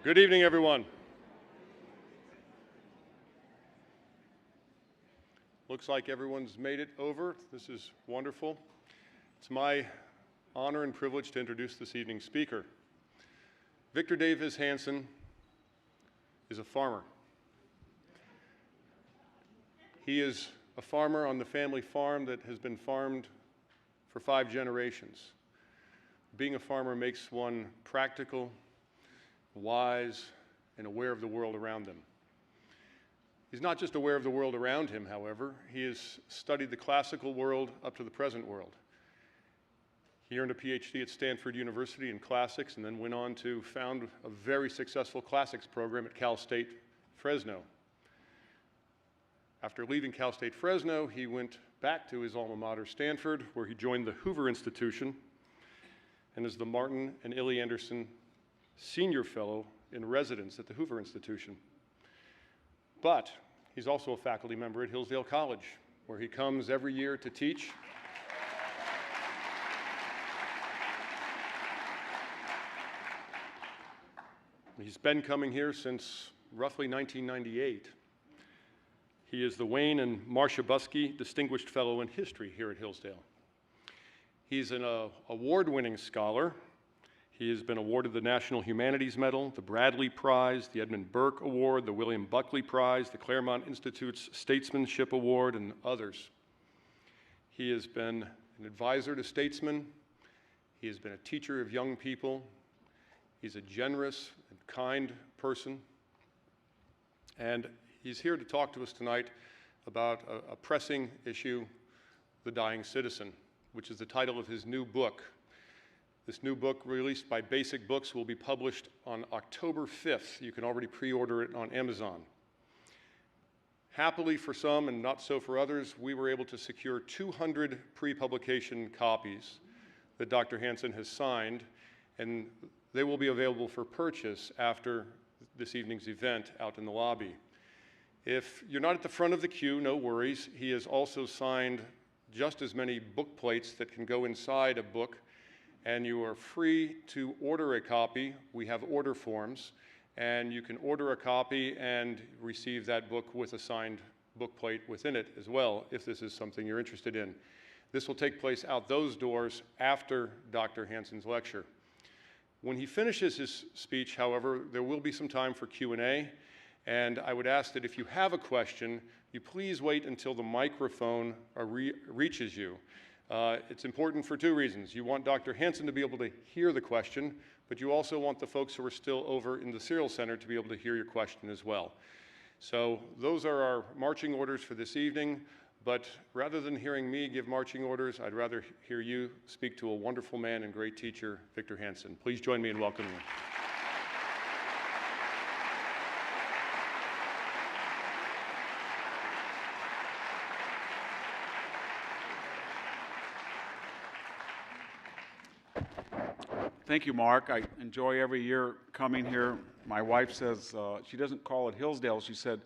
Good evening, everyone. Looks like everyone's made it over. This is wonderful. It's my honor and privilege to introduce this evening's speaker. Victor Davis Hanson is a farmer. He is a farmer on the family farm that has been farmed for 5 generations. Being a farmer makes one practical, wise, and aware of the world around them. He's not just aware of the world around him, however. He has studied the classical world up to the present world. He earned a PhD at Stanford University in classics and then went on to found a very successful classics program at Cal State Fresno. After leaving Cal State Fresno, he went back to his alma mater, Stanford, where he joined the Hoover Institution and is the Martin and Illie Anderson Senior Fellow in Residence at the Hoover Institution. But he's also a faculty member at Hillsdale College, where he comes every year to teach. He's been coming here since roughly 1998. He is the Wayne and Marcia Buskey Distinguished Fellow in History here at Hillsdale. He's an award-winning scholar. He has been awarded the National Humanities Medal, the Bradley Prize, the Edmund Burke Award, the William Buckley Prize, the Claremont Institute's Statesmanship Award, and others. He has been an advisor to statesmen. He has been a teacher of young people. He's a generous and kind person. And he's here to talk to us tonight about a pressing issue, The Dying Citizen, which is the title of his new book. This new book, released by Basic Books, will be published on October 5th. You can already pre-order it on Amazon. Happily for some and not so for others, we were able to secure 200 pre-publication copies that Dr. Hanson has signed, and they will be available for purchase after this evening's event out in the lobby. If you're not at the front of the queue, no worries. He has also signed just as many book plates that can go inside a book, and you are free to order a copy. We have order forms, and you can order a copy and receive that book with a signed book plate within it as well, if this is something you're interested in. This will take place out those doors after Dr. Hanson's lecture. When he finishes his speech, however, there will be some time for Q&A, and I would ask that if you have a question, you please wait until the microphone reaches you. It's important for 2 reasons. You want Dr. Hanson to be able to hear the question, but you also want the folks who are still over in the Serial Center to be able to hear your question as well. So those are our marching orders for this evening, but rather than hearing me give marching orders, I'd rather hear you speak to a wonderful man and great teacher, Victor Hanson. Please join me in welcoming him. Thank you, Mark. I enjoy every year coming here. My wife says, she doesn't call it Hillsdale. She said,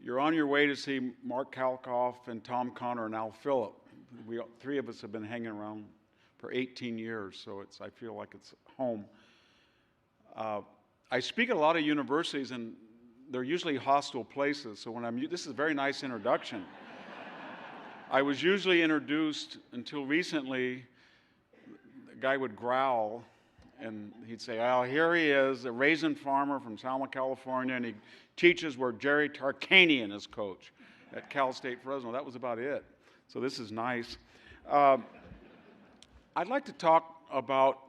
you're on your way to see Mark Kalkoff and Tom Connor and Al Phillip. 3 of us have been hanging around for 18 years, so I feel like it's home. I speak at a lot of universities, and they're usually hostile places, so this is a very nice introduction. I was usually introduced, until recently, the guy would growl, and he'd say, oh, here he is, a raisin farmer from Selma, California, and he teaches where Jerry Tarkanian is coach at Cal State Fresno. That was about it. So this is nice. I'd like to talk about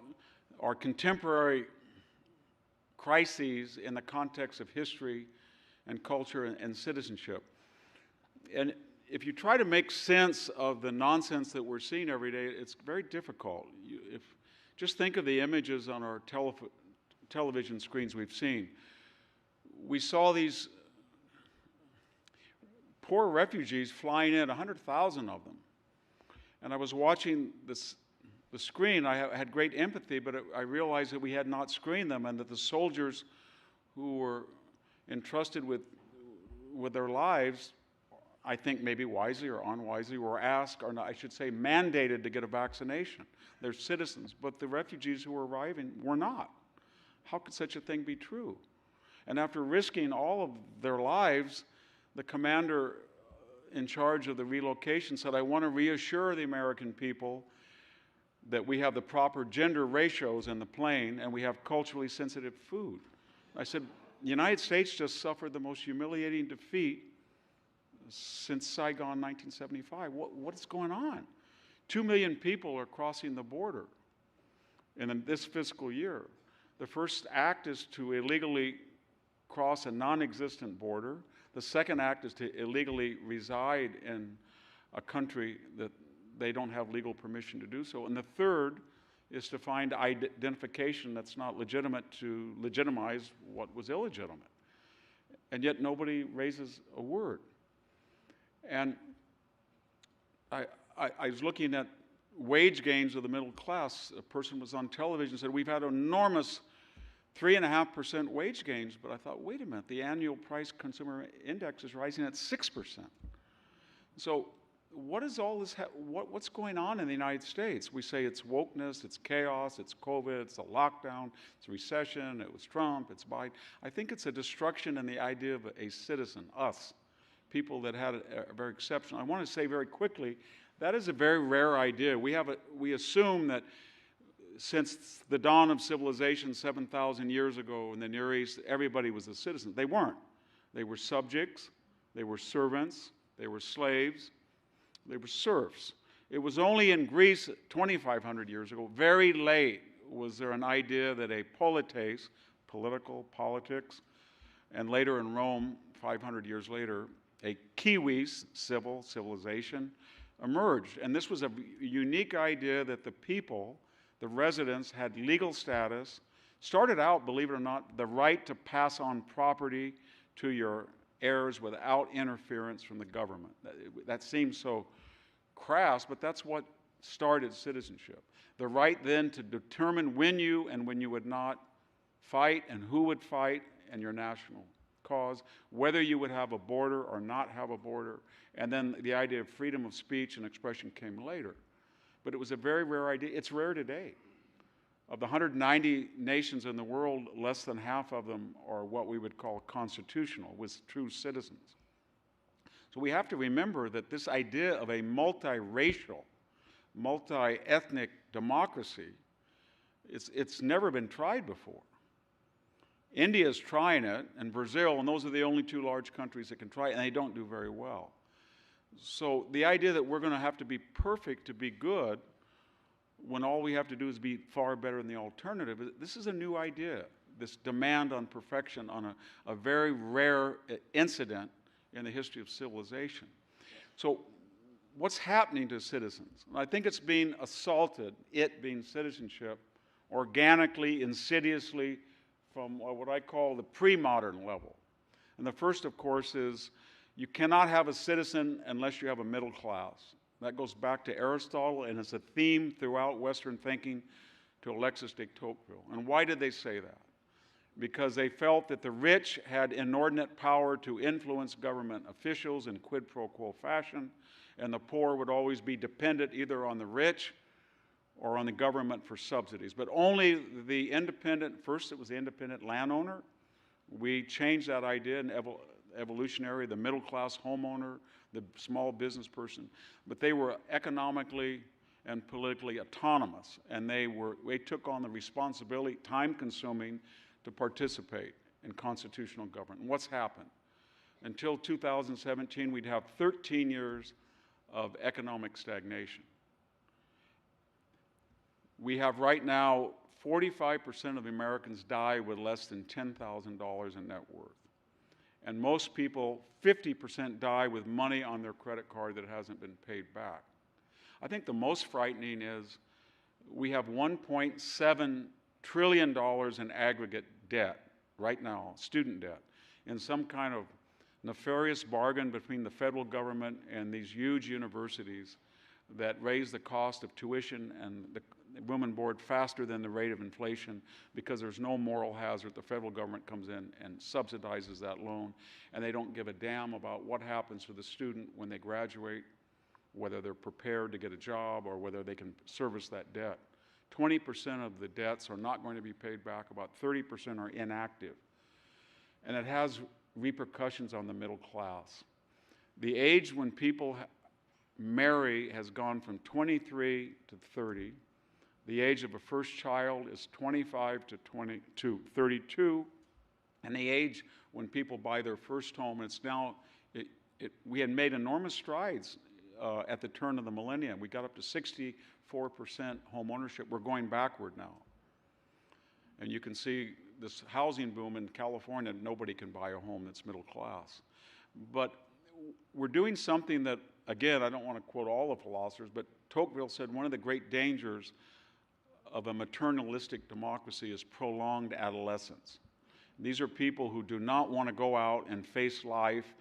our contemporary crises in the context of history and culture and citizenship. And if you try to make sense of the nonsense that we're seeing every day, it's very difficult. Just think of the images on our television screens we've seen. We saw these poor refugees flying in, 100,000 of them. And I was watching the screen. I had great empathy, but I realized that we had not screened them, and that the soldiers who were entrusted with their lives, I think maybe wisely or unwisely, were asked, or not, I should say mandated, to get a vaccination. They're citizens, but the refugees who were arriving were not. How could such a thing be true? And after risking all of their lives, the commander in charge of the relocation said, I want to reassure the American people that we have the proper gender ratios in the plane and we have culturally sensitive food. I said, the United States just suffered the most humiliating defeat since Saigon 1975. What's going on? 2 million people are crossing the border in this fiscal year. The first act is to illegally cross a non-existent border. The second act is to illegally reside in a country that they don't have legal permission to do so. And the third is to find identification that's not legitimate to legitimize what was illegitimate. And yet nobody raises a word. And I was looking at wage gains of the middle class. A person was on television and said, we've had enormous 3.5% wage gains, but I thought, wait a minute, the annual price consumer index is rising at 6%. So what is all this, what's going on in the United States? We say it's wokeness, it's chaos, it's COVID, it's a lockdown, it's a recession, it was Trump, it's Biden. I think it's a destruction in the idea of a citizen, us, people that had a very exceptional. I want to say very quickly, that is a very rare idea. We assume that since the dawn of civilization 7,000 years ago in the Near East, everybody was a citizen. They weren't. They were subjects, they were servants, they were slaves, they were serfs. It was only in Greece 2,500 years ago, very late, was there an idea that a polites, politics, and later in Rome, 500 years later, a kiwis, civilization, emerged. And this was a unique idea that the people, the residents, had legal status, started out, believe it or not, the right to pass on property to your heirs without interference from the government. That seems so crass, but that's what started citizenship. The right then to determine when you and when you would not fight and who would fight and your national cause, whether you would have a border or not have a border, and then the idea of freedom of speech and expression came later. But it was a very rare idea. It's rare today. Of the 190 nations in the world, less than half of them are what we would call constitutional, with true citizens. So we have to remember that this idea of a multiracial, multi-ethnic democracy, it's never been tried before. India's trying it, and Brazil, and those are the only two large countries that can try it, and they don't do very well. So the idea that we're going to have to be perfect to be good, when all we have to do is be far better than the alternative, this is a new idea, this demand on perfection on a very rare incident in the history of civilization. So what's happening to citizens? I think it's being assaulted, it being citizenship, organically, insidiously, from what I call the pre-modern level. And the first, of course, is you cannot have a citizen unless you have a middle class. That goes back to Aristotle, and it's a theme throughout Western thinking to Alexis de Tocqueville. And why did they say that? Because they felt that the rich had inordinate power to influence government officials in quid pro quo fashion, and the poor would always be dependent either on the rich or on the government for subsidies. But only the independent, first it was the independent landowner. We changed that idea in evolutionary, the middle class homeowner, the small business person. But they were economically and politically autonomous, and they took on the responsibility, time-consuming, to participate in constitutional government. And what's happened? Until 2017, we'd have 13 years of economic stagnation. We have right now 45% of Americans die with less than $10,000 in net worth. And most people, 50% die with money on their credit card that hasn't been paid back. I think the most frightening is we have $1.7 trillion in aggregate debt right now, student debt, in some kind of nefarious bargain between the federal government and these huge universities that raise the cost of tuition and the women board faster than the rate of inflation because there's no moral hazard. The federal government comes in and subsidizes that loan, and they don't give a damn about what happens to the student when they graduate, whether they're prepared to get a job or whether they can service that debt. 20% of the debts are not going to be paid back. About 30% are inactive. and it has repercussions on the middle class. The age when people marry has gone from 23 to 30. The age of a first child is 25 to 32. And the age when people buy their first home, it's now, we had made enormous strides at the turn of the millennium. We got up to 64% home ownership. We're going backward now. And you can see this housing boom in California. Nobody can buy a home that's middle class. But we're doing something that, again, I don't want to quote all the philosophers, but Tocqueville said one of the great dangers of a maternalistic democracy is prolonged adolescence. These are people who do not want to go out and face life,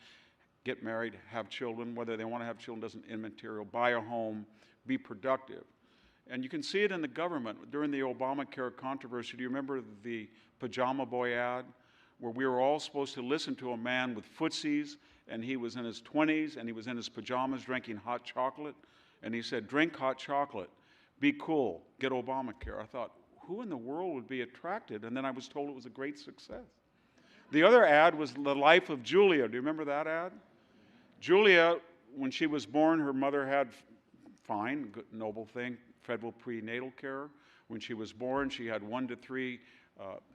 get married, have children. Whether they want to have children doesn't immaterial. Buy a home, be productive. And you can see it in the government. During the Obamacare controversy, do you remember the pajama boy ad where we were all supposed to listen to a man with footsies, and he was in his 20s and he was in his pajamas drinking hot chocolate, and he said, "Drink hot chocolate, be cool, get Obamacare." I thought, who in the world would be attracted? And then I was told it was a great success. The other ad was The Life of Julia. Do you remember that ad? Julia, when she was born, her mother had, fine, good, noble thing, federal prenatal care. When she was born, she had 1 to 3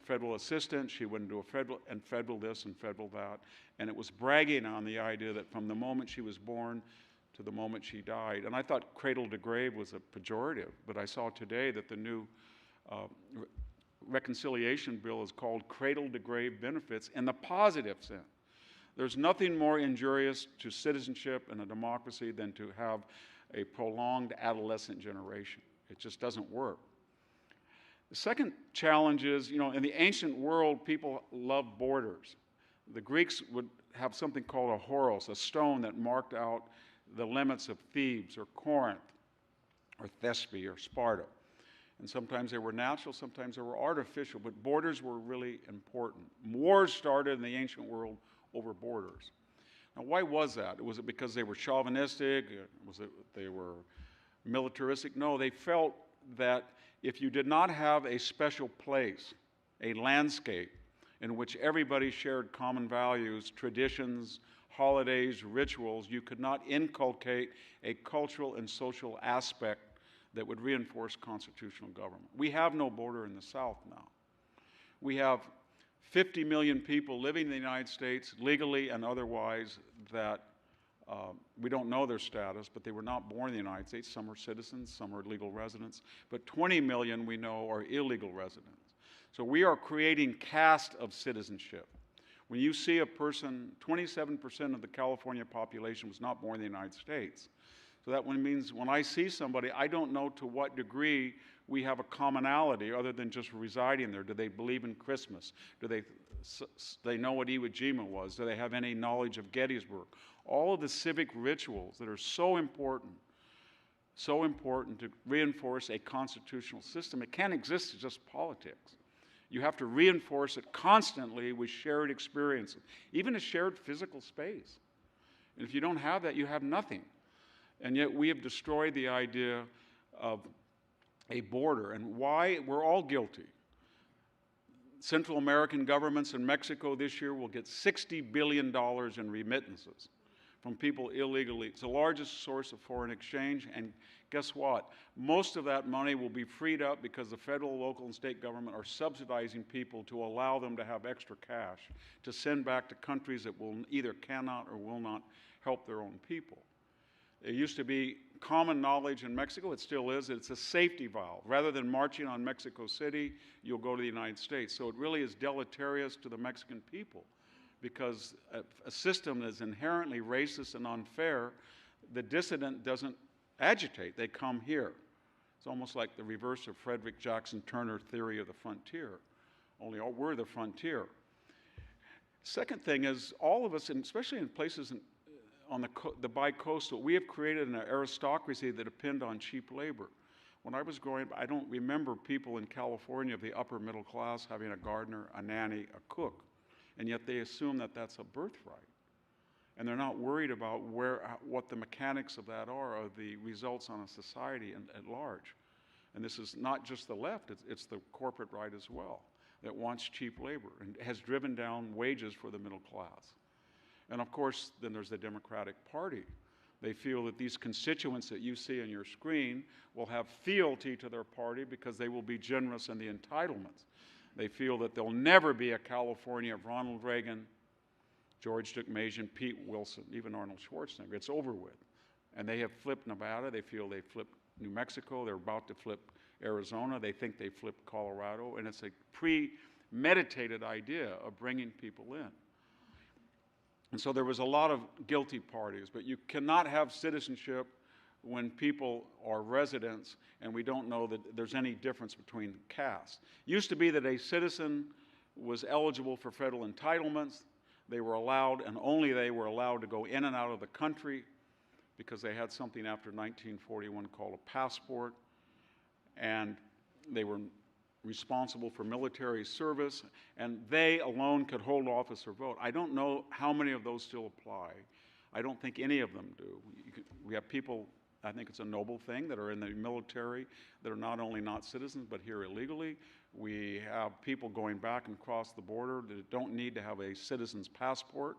federal assistants. She went into a federal this and federal that. And it was bragging on the idea that from the moment she was born to the moment she died. And I thought cradle to grave was a pejorative, but I saw today that the new reconciliation bill is called cradle to grave benefits in the positive sense. There's nothing more injurious to citizenship and a democracy than to have a prolonged adolescent generation. It just doesn't work. The second challenge is, in the ancient world, people loved borders. The Greeks would have something called a horos, a stone that marked out the limits of Thebes or Corinth or Thespe or Sparta. And sometimes they were natural, sometimes they were artificial, but borders were really important. Wars started in the ancient world over borders. Now, why was that? Was it because they were chauvinistic? Was it they were militaristic? No, they felt that if you did not have a special place, a landscape in which everybody shared common values, traditions, holidays, rituals, you could not inculcate a cultural and social aspect that would reinforce constitutional government. We have no border in the South now. We have 50 million people living in the United States, legally and otherwise, that we don't know their status, but they were not born in the United States. Some are citizens, some are legal residents, but 20 million we know are illegal residents. So we are creating caste of citizenship. When you see a person, 27% of the California population was not born in the United States. So that means when I see somebody, I don't know to what degree we have a commonality other than just residing there. Do they believe in Christmas? Do they know what Iwo Jima was? Do they have any knowledge of Gettysburg? All of the civic rituals that are so important to reinforce a constitutional system. It can't exist as just politics. You have to reinforce it constantly with shared experiences, even a shared physical space. And if you don't have that, you have nothing. And yet we have destroyed the idea of a border. And why? We're all guilty. Central American governments in Mexico this year will get $60 billion in remittances from people illegally. It's the largest source of foreign exchange. And guess what? Most of that money will be freed up because the federal, local, and state government are subsidizing people to allow them to have extra cash to send back to countries that will either cannot or will not help their own people. It used to be common knowledge in Mexico, it still is, it's a safety valve. Rather than marching on Mexico City, you'll go to the United States. So it really is deleterious to the Mexican people because a system that is inherently racist and unfair, the dissident doesn't agitate, they come here. It's almost like the reverse of Frederick Jackson Turner's theory of the frontier, only we're the frontier. Second thing is all of us, and especially in places on the bi-coastal, we have created an aristocracy that depend on cheap labor. When I was growing up, I don't remember people in California of the upper middle class having a gardener, a nanny, a cook, and yet they assume that that's a birthright. And they're not worried about what the mechanics of that are, or the results on a society at large. And this is not just the left, it's the corporate right as well. that wants cheap labor and has driven down wages for the middle class. And of course, then there's the Democratic Party. They feel that these constituents that you see on your screen will have fealty to their party because they will be generous in the entitlements. They feel that there'll never be a California of Ronald Reagan, George Dukmasian, Pete Wilson, even Arnold Schwarzenegger. It's over with. And they have flipped Nevada. They feel they flipped New Mexico. They're about to flip Arizona. They think they flipped Colorado. And it's a premeditated idea of bringing people in. And so there was a lot of guilty parties. But you cannot have citizenship when people are residents and we don't know that there's any difference between castes. It used to be that a citizen was eligible for federal entitlements. They were allowed, and only they were allowed, to go in and out of the country because they had something after 1941 called a passport, and they were responsible for military service, and they alone could hold office or vote. I don't know how many of those still apply. I don't think any of them do. We have people, I think it's a noble thing, that are in the military that are not only not citizens but here illegally. We have people going back and across the border that don't need to have a citizen's passport.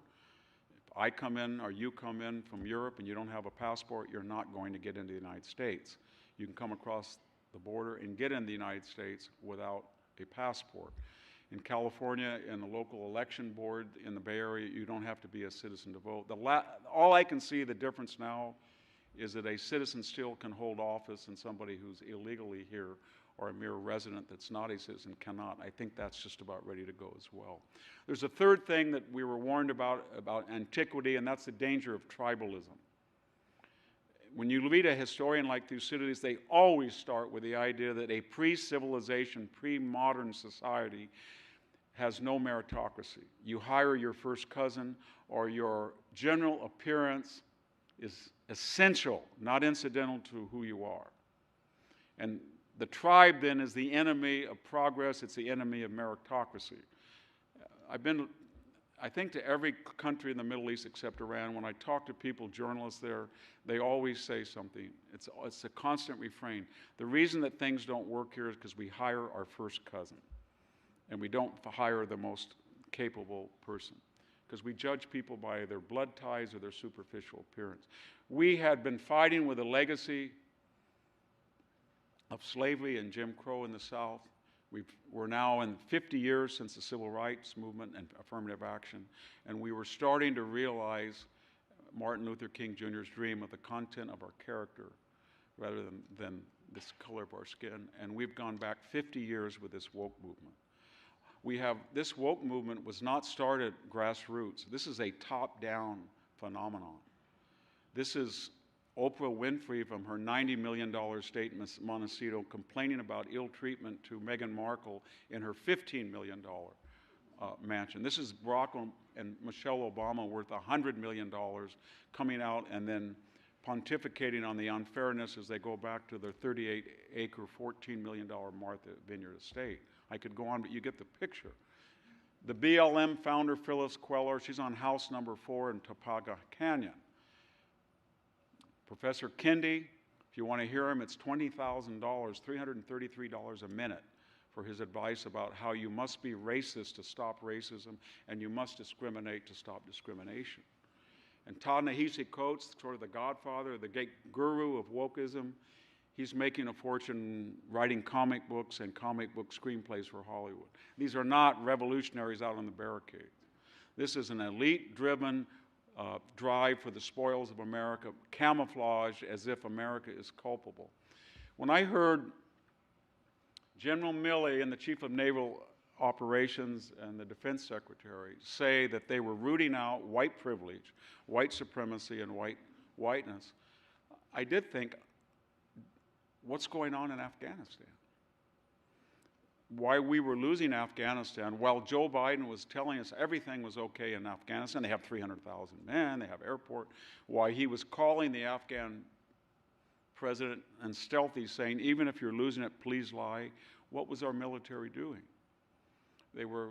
If I come in or you come in from Europe and you don't have a passport, you're not going to get into the United States. You can come across the border and get in the United States without a passport. In California, in the local election board in the Bay Area, you don't have to be a citizen to vote. All I can see the difference now is that a citizen still can hold office and somebody who's illegally here or a mere resident that's not a citizen cannot. I think that's just about ready to go as well. There's a third thing that we were warned about antiquity, and that's the danger of tribalism. When you read a historian like Thucydides, they always start with the idea that a pre-civilization, pre-modern society has no meritocracy. You hire your first cousin, or your general appearance is essential, not incidental to who you are. And the tribe then is the enemy of progress. It's the enemy of meritocracy. I've been, I think, to every country in the Middle East except Iran. When I talk to people, journalists there, they always say something. It's a constant refrain. The reason that things don't work here is because we hire our first cousin, and we don't hire the most capable person, because we judge people by their blood ties or their superficial appearance. We had been fighting with a legacy of slavery and Jim Crow in the South. We're now in 50 years since the Civil Rights Movement and affirmative action, and we were starting to realize Martin Luther King Jr.'s dream of the content of our character rather than this color of our skin, and we've gone back 50 years with this woke movement. This woke movement was not started grassroots. This is a top-down phenomenon. This is Oprah Winfrey from her $90 million estate in Montecito complaining about ill treatment to Meghan Markle in her $15 million mansion. This is Barack and Michelle Obama worth $100 million coming out and then pontificating on the unfairness as they go back to their 38-acre, $14 million Martha Vineyard estate. I could go on, but you get the picture. The BLM founder, Phyllis Queller, she's on house number 4 in Topanga Canyon. Professor Kendi, if you want to hear him, it's $20,000, $333 a minute for his advice about how you must be racist to stop racism and you must discriminate to stop discrimination. And Ta-Nehisi Coates, sort of the godfather, the guru of wokeism, he's making a fortune writing comic books and comic book screenplays for Hollywood. These are not revolutionaries out on the barricades. This is an elite-driven drive for the spoils of America, camouflaged as if America is culpable. When I heard General Milley and the Chief of Naval Operations and the Defense Secretary say that they were rooting out white privilege, white supremacy, and whiteness, I did think, what's going on in Afghanistan? Why we were losing Afghanistan while Joe Biden was telling us everything was okay in Afghanistan. They have 300,000 men, they have airport. Why he was calling the Afghan president and stealthy saying, even if you're losing it, please lie. What was our military doing? They were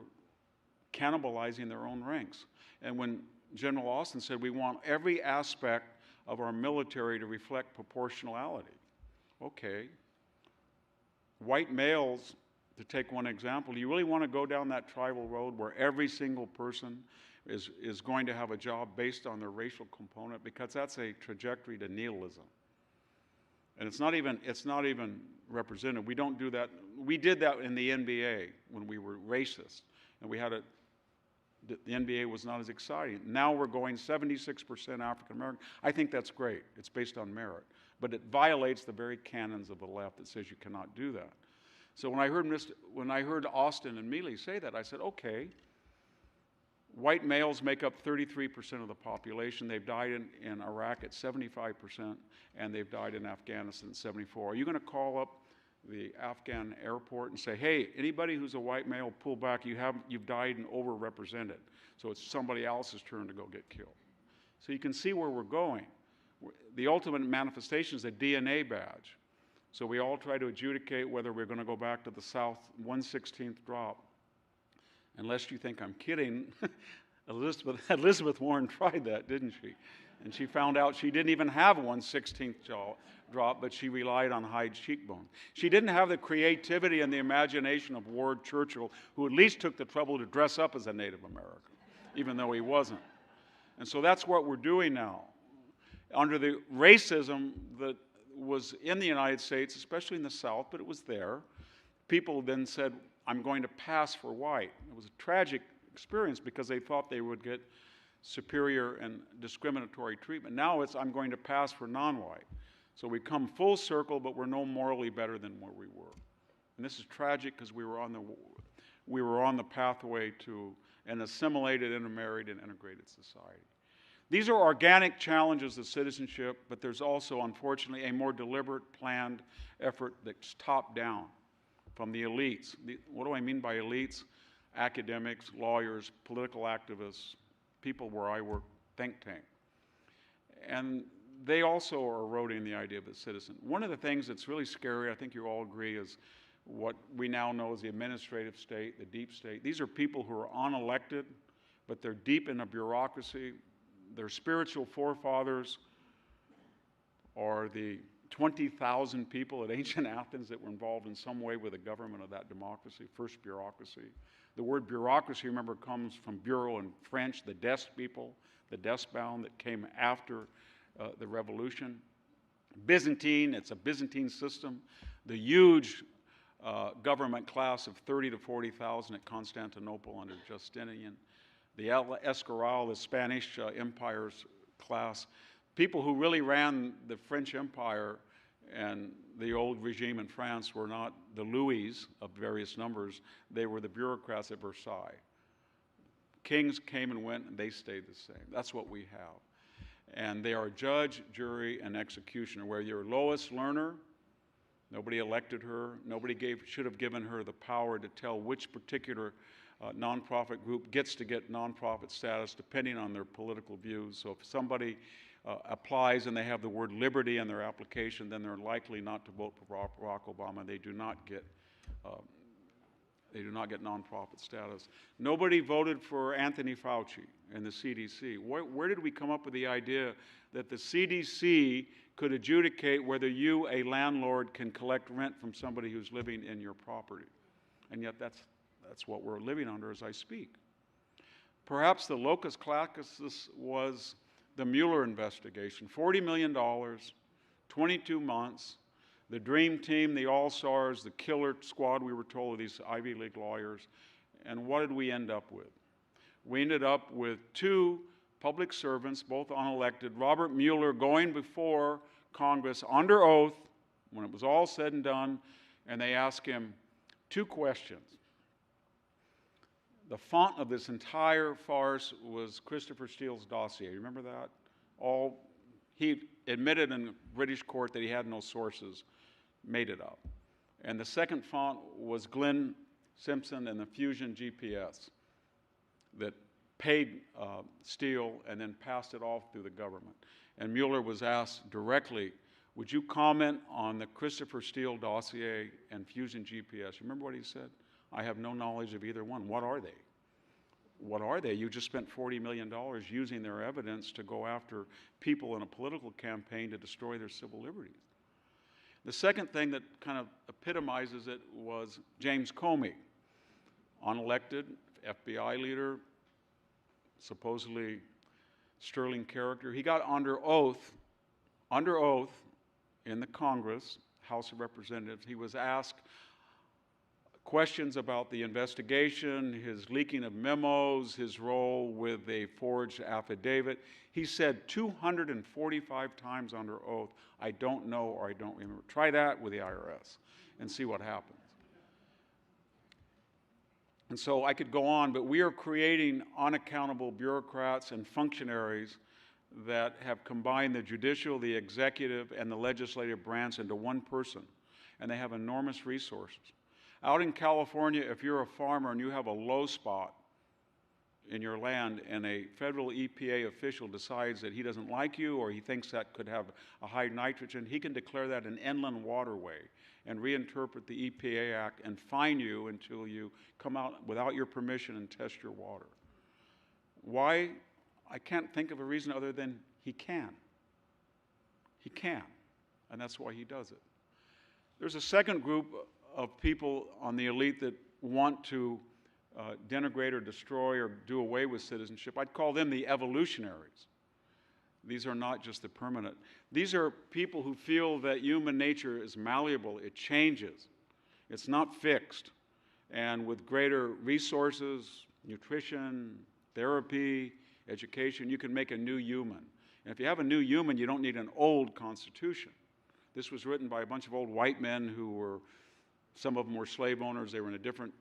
cannibalizing their own ranks. And when General Austin said, we want every aspect of our military to reflect proportionality. Okay. White males to take one example, do you really want to go down that tribal road where every single person is going to have a job based on their racial component? Because that's a trajectory to nihilism. And it's not even represented. We don't do that. We did that in the NBA when we were racist. And we had the NBA was not as exciting. Now we're going 76% African American. I think that's great. It's based on merit. But it violates the very canons of the left that says you cannot do that. So when I heard Austin and Mealy say that, I said, okay, white males make up 33% of the population. They've died in Iraq at 75%, and they've died in Afghanistan at 74%. Are you going to call up the Afghan airport and say, hey, anybody who's a white male, pull back. You've died and overrepresented. So it's somebody else's turn to go get killed. So you can see where we're going. The ultimate manifestation is a DNA badge. So we all try to adjudicate whether we're going to go back to the South 1/16th drop. Unless you think I'm kidding, Elizabeth Warren tried that, didn't she? And she found out she didn't even have a 1/16th drop, but she relied on high cheekbones. She didn't have the creativity and the imagination of Ward Churchill, who at least took the trouble to dress up as a Native American, even though he wasn't. And so that's what we're doing now. Under the racism that was in the United States, especially in the South, but it was there, people then said, I'm going to pass for white. It was a tragic experience because they thought they would get superior and discriminatory treatment. Now it's, I'm going to pass for non-white. So we come full circle, but we're no morally better than where we were. And this is tragic because we were on the pathway to an assimilated, intermarried, and integrated society. These are organic challenges of citizenship, but there's also, unfortunately, a more deliberate, planned effort that's top-down from the elites. What do I mean by elites? Academics, lawyers, political activists, people where I work, think tank. And they also are eroding the idea of a citizen. One of the things that's really scary, I think you all agree, is what we now know as the administrative state, the deep state. These are people who are unelected, but they're deep in a bureaucracy. Their spiritual forefathers are the 20,000 people at ancient Athens that were involved in some way with the government of that democracy, first bureaucracy. The word bureaucracy, remember, comes from bureau in French, the desk people, the desk-bound that came after the revolution. Byzantine, it's a Byzantine system. The huge government class of 30 to 40,000 at Constantinople under Justinian. The Escorial, the Spanish Empire's class. People who really ran the French Empire and the old regime in France were not the Louis of various numbers. They were the bureaucrats at Versailles. Kings came and went, and they stayed the same. That's what we have. And they are judge, jury, and executioner, where your lowest learner, nobody elected her, nobody should have given her the power to tell which particular nonprofit group gets to get nonprofit status depending on their political views. So if somebody applies and they have the word liberty in their application, then they're likely not to vote for Barack Obama. They do not get nonprofit status. Nobody voted for Anthony Fauci and the CDC. Where did we come up with the idea that the CDC could adjudicate whether you, a landlord, can collect rent from somebody who's living in your property? And yet that's what we're living under as I speak. Perhaps the locus classicis was the Mueller investigation. $40 million, 22 months, the dream team, the all-stars, the killer squad, we were told, of these Ivy League lawyers. And what did we end up with? We ended up with two public servants, both unelected, Robert Mueller going before Congress under oath when it was all said and done, and they asked him two questions. The font of this entire farce was Christopher Steele's dossier. You remember that? He admitted in British court that he had no sources, made it up. And the second font was Glenn Simpson and the Fusion GPS that paid Steele and then passed it off through the government. And Mueller was asked directly, would you comment on the Christopher Steele dossier and Fusion GPS? You remember what he said? I have no knowledge of either one. What are they? What are they? You just spent $40 million using their evidence to go after people in a political campaign to destroy their civil liberties. The second thing that kind of epitomizes it was James Comey, unelected FBI leader, supposedly sterling character. He got under oath in the Congress, House of Representatives. He was asked questions about the investigation, his leaking of memos, his role with a forged affidavit. He said 245 times under oath, "I don't know," or "I don't remember." Try that with the IRS and see what happens. And so I could go on, but we are creating unaccountable bureaucrats and functionaries that have combined the judicial, the executive, and the legislative branch into one person, and they have enormous resources. Out in California, if you're a farmer and you have a low spot in your land and a federal EPA official decides that he doesn't like you or he thinks that could have a high nitrogen, he can declare that an inland waterway and reinterpret the EPA Act and fine you until you come out without your permission and test your water. Why? I can't think of a reason other than he can. He can, and that's why he does it. There's a second group of people on the elite that want to denigrate or destroy or do away with citizenship. I'd call them the evolutionaries. These are not just the permanent. These are people who feel that human nature is malleable, it changes, it's not fixed. And with greater resources, nutrition, therapy, education, you can make a new human. And if you have a new human, you don't need an old constitution. This was written by a bunch of old white men who were, some of them were slave owners, they were in a different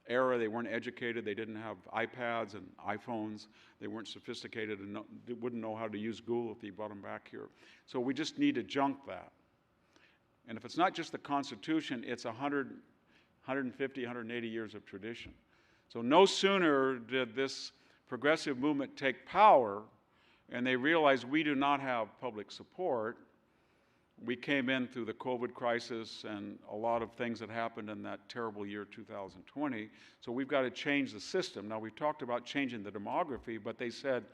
era, they weren't educated, they didn't have iPads and iPhones, they weren't sophisticated and they wouldn't know how to use Google if you brought them back here. So we just need to junk that. And if it's not just the Constitution, it's 150, 180 years of tradition. So no sooner did this progressive movement take power and they realized we do not have public support. We came in through the COVID crisis and a lot of things that happened in that terrible year 2020. So we've got to change the system. Now, we've talked about changing the demography, but they said,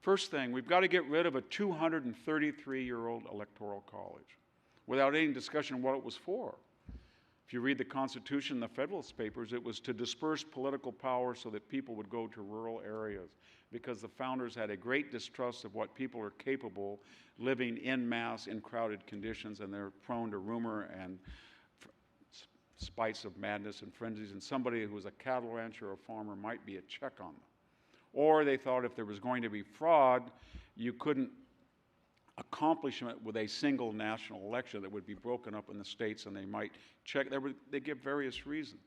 first thing, we've got to get rid of a 233-year-old electoral college without any discussion of what it was for. If you read the Constitution, the Federalist Papers, it was to disperse political power so that people would go to rural areas because the founders had a great distrust of what people are capable living en masse in crowded conditions, and they're prone to rumor and spites of madness and frenzies, and somebody who was a cattle rancher or a farmer might be a check on them. Or they thought if there was going to be fraud, you couldn't accomplish it with a single national election that would be broken up in the states and they might check. They give various reasons.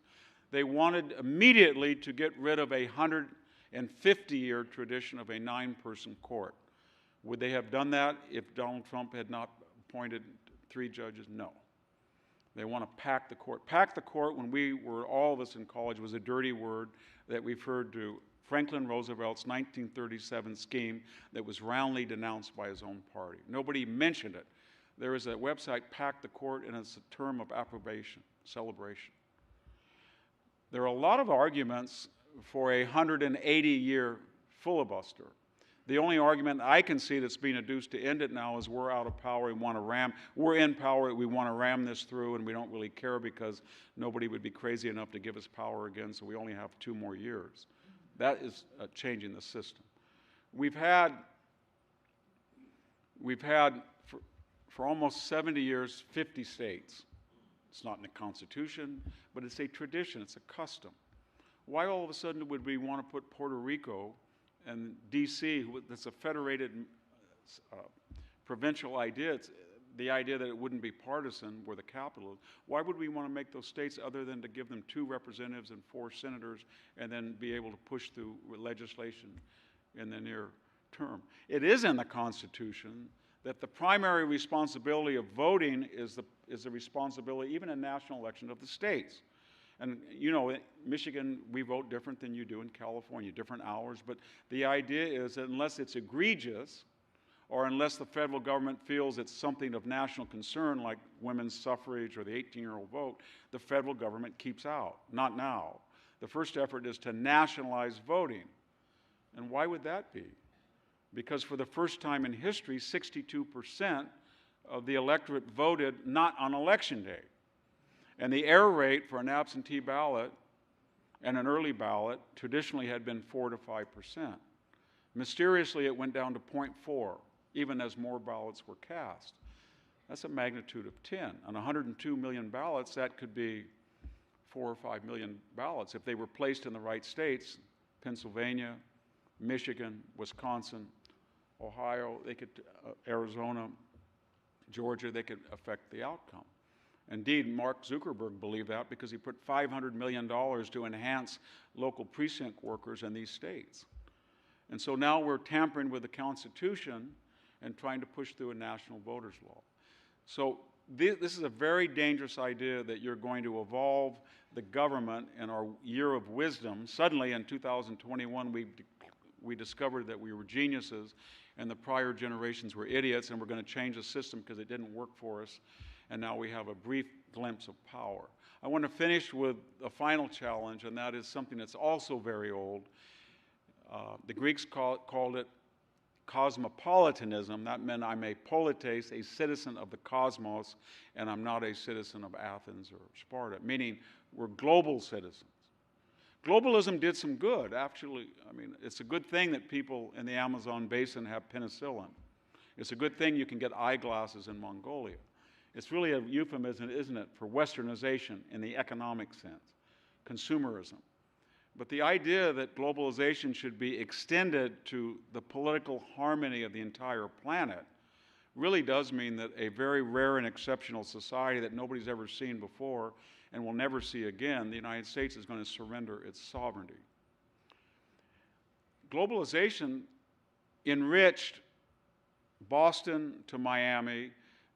They wanted immediately to get rid of a 150-year tradition of a 9-person court. Would they have done that if Donald Trump had not appointed 3 judges? No. They want to pack the court. Pack the court, when we were, all of us in college, was a dirty word that referred to Franklin Roosevelt's 1937 scheme that was roundly denounced by his own party. Nobody mentioned it. There is a website, Pack the Court, and it's a term of approbation, celebration. There are a lot of arguments for a 180-year filibuster. The only argument I can see that's being adduced to end it now is we're out of power, we want to ram, we're in power, we want to ram this through, and we don't really care because nobody would be crazy enough to give us power again, so we only have 2 more years. That is changing the system. We've had for almost 70 years, 50 states. It's not in the Constitution, but it's a tradition, it's a custom. Why all of a sudden would we want to put Puerto Rico and D.C., that's a federated provincial idea, it's the idea that it wouldn't be partisan where the capital is. Why would we want to make those states other than to give them 2 representatives and 4 senators and then be able to push through legislation in the near term? It is in the Constitution that the primary responsibility of voting is the responsibility, even in national election, of the states. And you know, in Michigan, we vote different than you do in California, different hours, but the idea is that unless it's egregious, or unless the federal government feels it's something of national concern, like women's suffrage or the 18-year-old vote, the federal government keeps out. Not now. The first effort is to nationalize voting. And why would that be? Because for the first time in history, 62% of the electorate voted not on election day. And the error rate for an absentee ballot and an early ballot traditionally had been 4 to 5%. Mysteriously, it went down to 0.4, even as more ballots were cast. That's a magnitude of 10. On 102 million ballots, that could be 4 or 5 million ballots if they were placed in the right states: Pennsylvania, Michigan, Wisconsin, Ohio, Arizona, Georgia. They could affect the outcome. Indeed, Mark Zuckerberg believed that because he put $500 million to enhance local precinct workers in these states. And so now we're tampering with the Constitution and trying to push through a national voters' law. So this is a very dangerous idea that you're going to evolve the government in our year of wisdom. Suddenly in 2021, we discovered that we were geniuses and the prior generations were idiots, and we're going to change the system because it didn't work for us. And now we have a brief glimpse of power. I want to finish with a final challenge, and that is something that's also very old. The Greeks called it cosmopolitanism. That meant I'm a polites, a citizen of the cosmos, and I'm not a citizen of Athens or Sparta, meaning we're global citizens. Globalism did some good, actually. I mean, it's a good thing that people in the Amazon basin have penicillin. It's a good thing you can get eyeglasses in Mongolia. It's really a euphemism, isn't it, for westernization in the economic sense, consumerism. But the idea that globalization should be extended to the political harmony of the entire planet really does mean that a very rare and exceptional society that nobody's ever seen before and will never see again, the United States is going to surrender its sovereignty. Globalization enriched Boston to Miami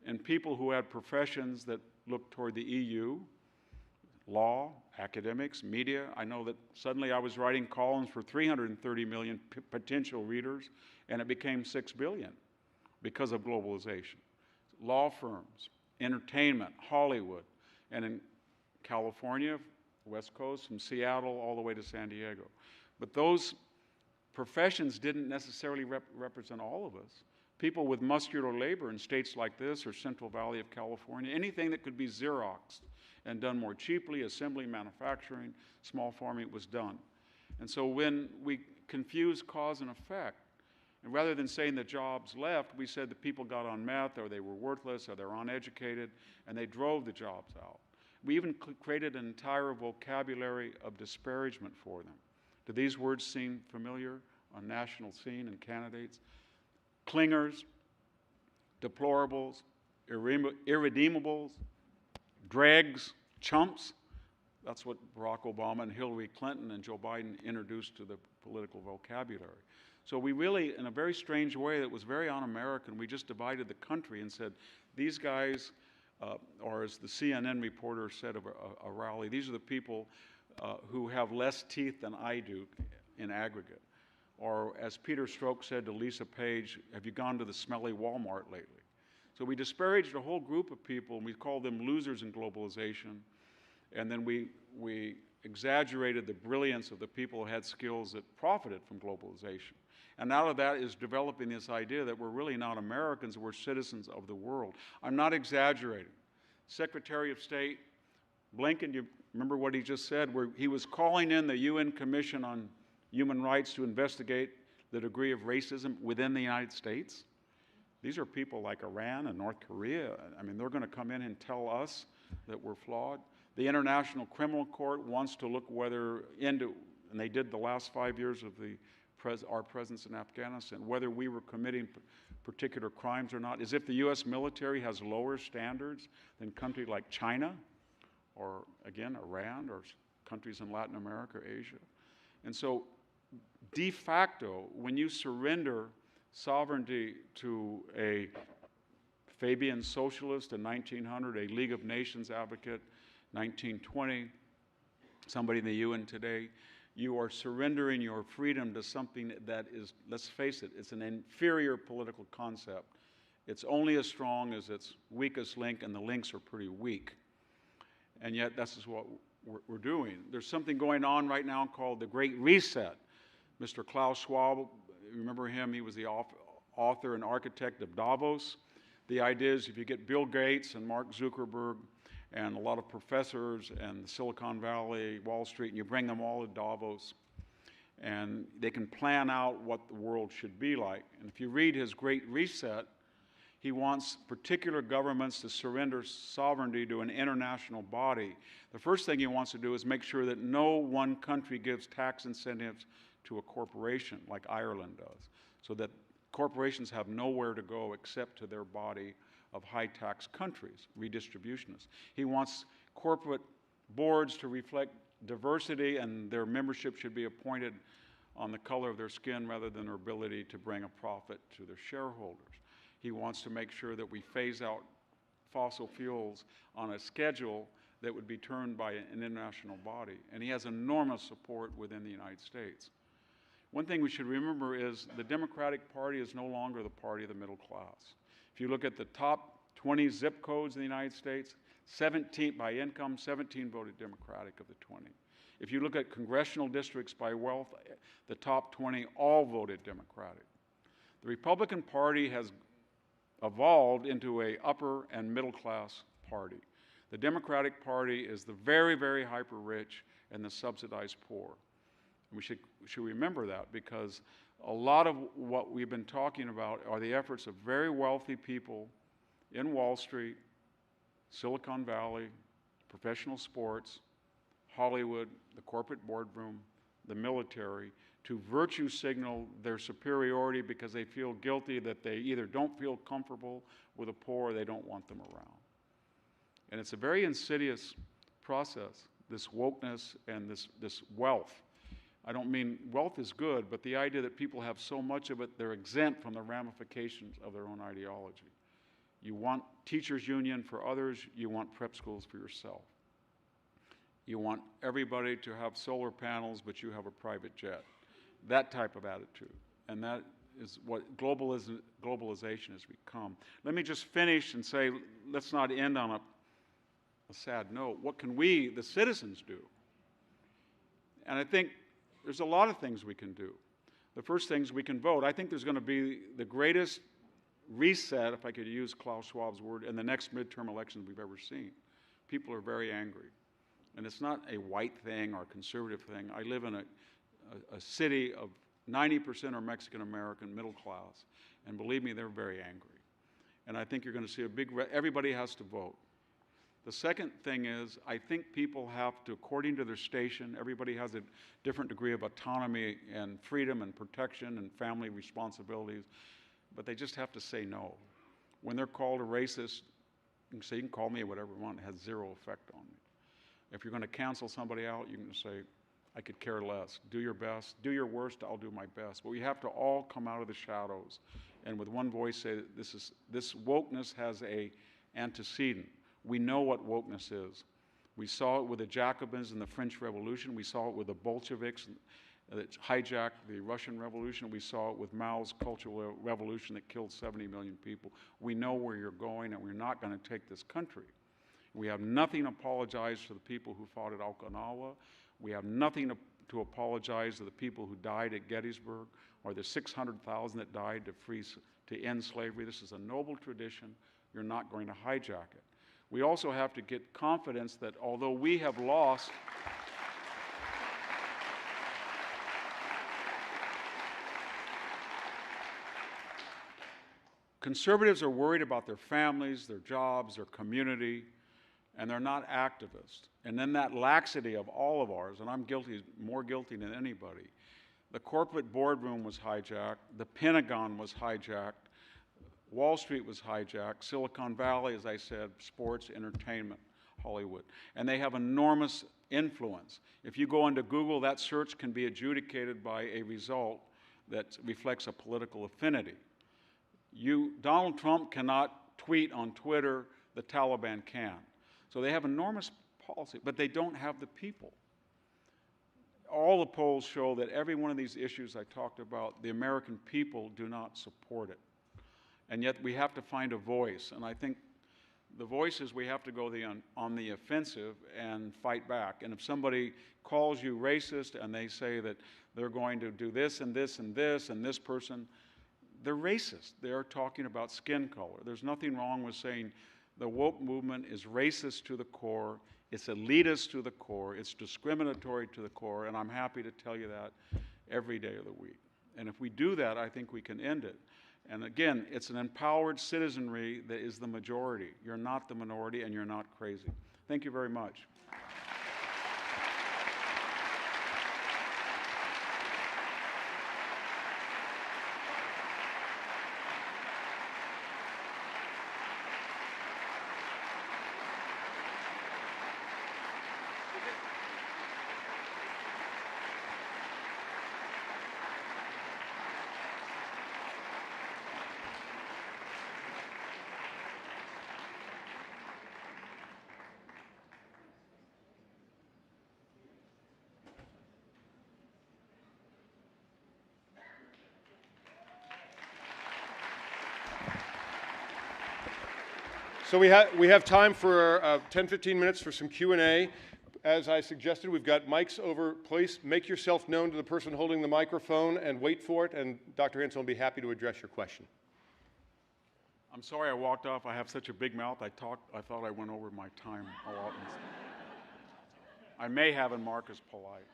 and people who had professions that looked toward the EU, law, academics, media. I know that suddenly I was writing columns for 330 million potential readers, and it became 6 billion because of globalization. Law firms, entertainment, Hollywood, and in California, West Coast, from Seattle all the way to San Diego. But those professions didn't necessarily represent all of us. People with muscular labor in states like this or Central Valley of California, anything that could be Xeroxed and done more cheaply, assembly, manufacturing, small farming, was done. And so when we confuse cause and effect, and rather than saying the jobs left, we said the people got on meth, or they were worthless, or they're uneducated, and they drove the jobs out. We even created an entire vocabulary of disparagement for them. Do these words seem familiar on national scene and candidates? Clingers, deplorables, irredeemables, dregs, chumps. That's what Barack Obama and Hillary Clinton and Joe Biden introduced to the political vocabulary. So we really, in a very strange way that was very un-American, we just divided the country and said, these guys, or as the CNN reporter said of a rally, these are the people who have less teeth than I do in aggregate. Or as Peter Strzok said to Lisa Page, have you gone to the smelly Walmart lately? So we disparaged a whole group of people, and we called them losers in globalization. And then we exaggerated the brilliance of the people who had skills that profited from globalization. And out of that is developing this idea that we're really not Americans, we're citizens of the world. I'm not exaggerating. Secretary of State Blinken, you remember what he just said, where he was calling in the UN Commission on Human Rights to investigate the degree of racism within the United States. These are people like Iran and North Korea. I mean, they're going to come in and tell us that we're flawed. The International Criminal Court wants to look whether and they did the last 5 years of our presence in Afghanistan, whether we were committing particular crimes or not, as if the U.S. military has lower standards than countries like China or, again, Iran or countries in Latin America or Asia. And so, de facto, when you surrender sovereignty to a Fabian socialist in 1900, a League of Nations advocate, 1920, somebody in the UN today, you are surrendering your freedom to something that is, let's face it, it's an inferior political concept. It's only as strong as its weakest link, and the links are pretty weak. And yet, this is what we're doing. There's something going on right now called the Great Reset. Mr. Klaus Schwab, remember him? He was the author and architect of Davos. The idea is if you get Bill Gates and Mark Zuckerberg and a lot of professors and Silicon Valley, Wall Street, and you bring them all to Davos, and they can plan out what the world should be like. And if you read his Great Reset, he wants particular governments to surrender sovereignty to an international body. The first thing he wants to do is make sure that no one country gives tax incentives to a corporation like Ireland does, so that corporations have nowhere to go except to their body of high-tax countries, redistributionists. He wants corporate boards to reflect diversity, and their membership should be appointed on the color of their skin rather than their ability to bring a profit to their shareholders. He wants to make sure that we phase out fossil fuels on a schedule that would be turned by an international body. And he has enormous support within the United States. One thing we should remember is the Democratic Party is no longer the party of the middle class. If you look at the top 20 zip codes in the United States, 17 by income, 17 voted Democratic of the 20. If you look at congressional districts by wealth, the top 20 all voted Democratic. The Republican Party has evolved into an upper and middle class party. The Democratic Party is the very, very hyper-rich and the subsidized poor. And we should remember that, because a lot of what we've been talking about are the efforts of very wealthy people in Wall Street, Silicon Valley, professional sports, Hollywood, the corporate boardroom, the military, to virtue signal their superiority because they feel guilty that they either don't feel comfortable with the poor or they don't want them around. And it's a very insidious process, this wokeness and this wealth. I don't mean wealth is good, but the idea that people have so much of it, they're exempt from the ramifications of their own ideology. You want teachers' union for others, you want prep schools for yourself. You want everybody to have solar panels, but you have a private jet. That type of attitude. And that is what globalization has become. Let me just finish and say, let's not end on a sad note. What can we, the citizens, do? And I think there's a lot of things we can do. The first thing is we can vote. I think there's going to be the greatest reset, if I could use Klaus Schwab's word, in the next midterm elections we've ever seen. People are very angry. And it's not a white thing or a conservative thing. I live in a city of 90% are Mexican-American, middle class. And believe me, they're very angry. And I think you're going to see a big, everybody has to vote. The second thing is, I think people have to, according to their station, everybody has a different degree of autonomy and freedom and protection and family responsibilities, but they just have to say no. When they're called a racist, you can say, you can call me whatever you want, it has zero effect on me. If you're going to cancel somebody out, you can say, I could care less. Do your best. Do your worst. I'll do my best. But we have to all come out of the shadows and with one voice say that this wokeness has an antecedent. We know what wokeness is. We saw it with the Jacobins in the French Revolution. We saw it with the Bolsheviks that hijacked the Russian Revolution. We saw it with Mao's Cultural Revolution that killed 70 million people. We know where you're going, and we're not going to take this country. We have nothing to apologize to the people who fought at Okinawa. We have nothing to apologize to the people who died at Gettysburg or the 600,000 that died to end slavery. This is a noble tradition. You're not going to hijack it. We also have to get confidence that although we have lost, conservatives are worried about their families, their jobs, their community, and they're not activists. And then that laxity of all of ours, and I'm guilty, more guilty than anybody. The corporate boardroom was hijacked, the Pentagon was hijacked, Wall Street was hijacked, Silicon Valley, as I said, sports, entertainment, Hollywood. And they have enormous influence. If you go into Google, that search can be adjudicated by a result that reflects a political affinity. Donald Trump cannot tweet on Twitter, the Taliban can. So they have enormous policy, but they don't have the people. All the polls show that every one of these issues I talked about, the American people do not support it. And yet we have to find a voice. And I think the voice is we have to go on the offensive and fight back. And if somebody calls you racist and they say that they're going to do this and this and this and this person, they're racist. They're talking about skin color. There's nothing wrong with saying The woke movement is racist to the core, it's elitist to the core, it's discriminatory to the core, and I'm happy to tell you that every day of the week. And if we do that, I think we can end it. And again, it's an empowered citizenry that is the majority. You're not the minority, and you're not crazy. Thank you very much. So we have time for 10, 15 minutes for some Q&A. As I suggested, we've got mics over. Please make yourself known to the person holding the microphone and wait for it, and Dr. Hanson will be happy to address your question. I'm sorry I walked off. I have such a big mouth. I thought I went over my time allotments. I may have, and Mark is polite.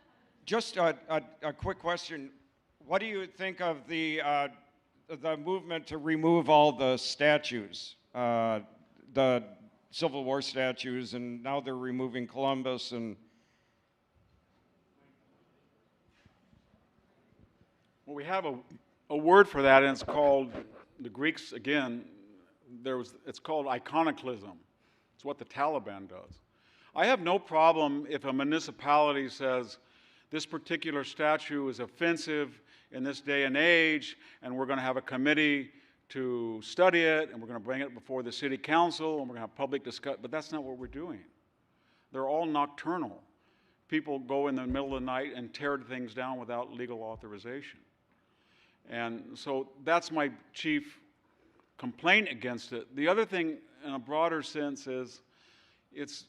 Just a quick question. What do you think of the movement to remove all the statues, the Civil War statues, and now they're removing Columbus and... Well, we have a word for that, and it's called, the Greeks, again, it's called iconoclasm. It's what the Taliban does. I have no problem if a municipality says, this particular statue is offensive in this day and age, and we're going to have a committee to study it, and we're going to bring it before the city council, and we're going to have public discussion, but that's not what we're doing. They're all nocturnal. People go in the middle of the night and tear things down without legal authorization. And so that's my chief complaint against it. The other thing, in a broader sense, is it's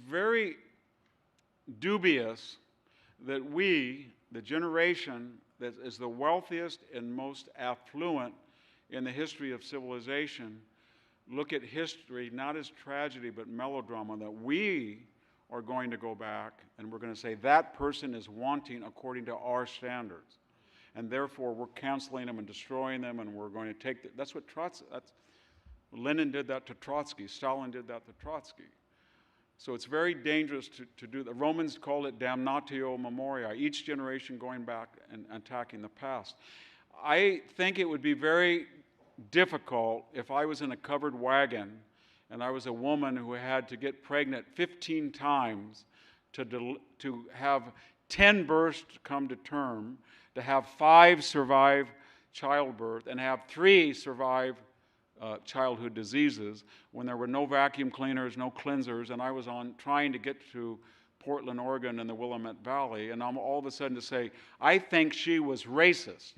very dubious that we, the generation that is the wealthiest and most affluent in the history of civilization, look at history not as tragedy but melodrama, that we are going to go back and we're going to say that person is wanting according to our standards. And therefore we're canceling them and destroying them, and we're going to take that's what Trotsky, Lenin did that to Trotsky, Stalin did that to Trotsky. So it's very dangerous to do that. The Romans called it damnatio memoriae, each generation going back and attacking the past. I think it would be very difficult if I was in a covered wagon and I was a woman who had to get pregnant 15 times to have 10 births come to term, to have 5 survive childbirth, and have 3 survive childhood diseases, when there were no vacuum cleaners, no cleansers, and I was trying to get to Portland, Oregon, and the Willamette Valley, and I'm all of a sudden to say, I think she was racist.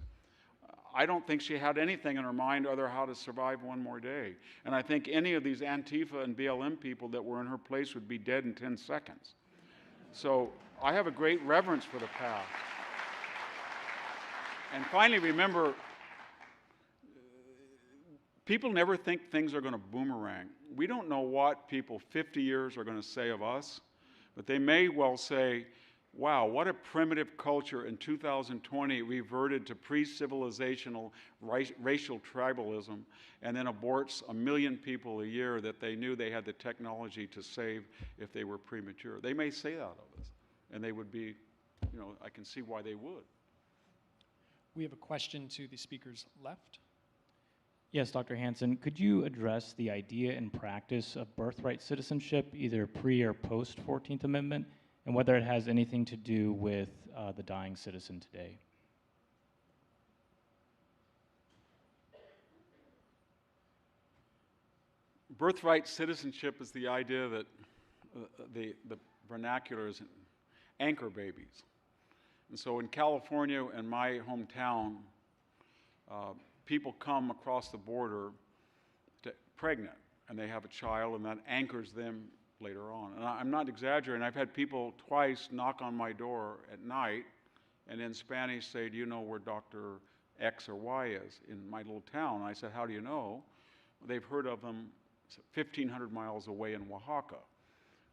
I don't think she had anything in her mind other how to survive one more day. And I think any of these Antifa and BLM people that were in her place would be dead in 10 seconds. So I have a great reverence for the past. And finally, remember, people never think things are going to boomerang. We don't know what people 50 years are going to say of us, but they may well say, wow, what a primitive culture in 2020 reverted to pre-civilizational racial tribalism and then aborts 1 million people a year that they knew they had the technology to save if they were premature. They may say that of us, and they would be, I can see why they would. We have a question to the speaker's left. Yes, Dr. Hanson, could you address the idea and practice of birthright citizenship, either pre or post 14th Amendment, and whether it has anything to do with the dying citizen today? Birthright citizenship is the idea that the vernacular is anchor babies. And so in California, in my hometown, people come across the border pregnant, and they have a child, and that anchors them later on. And I'm not exaggerating. I've had people twice knock on my door at night and in Spanish say, do you know where Dr. X or Y is in my little town? And I said, how do you know? They've heard of them 1,500 miles away in Oaxaca,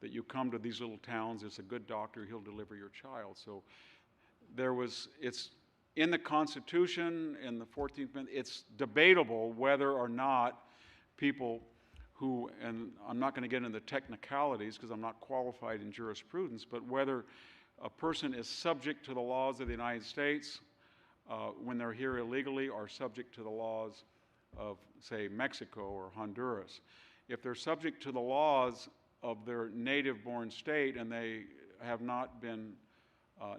that you come to these little towns, there's a good doctor, he'll deliver your child. So it's in the Constitution, in the 14th Amendment, it's debatable whether or not people who, and I'm not going to get into the technicalities because I'm not qualified in jurisprudence, but whether a person is subject to the laws of the United States when they're here illegally or subject to the laws of, say, Mexico or Honduras. If they're subject to the laws of their native-born state and they have not been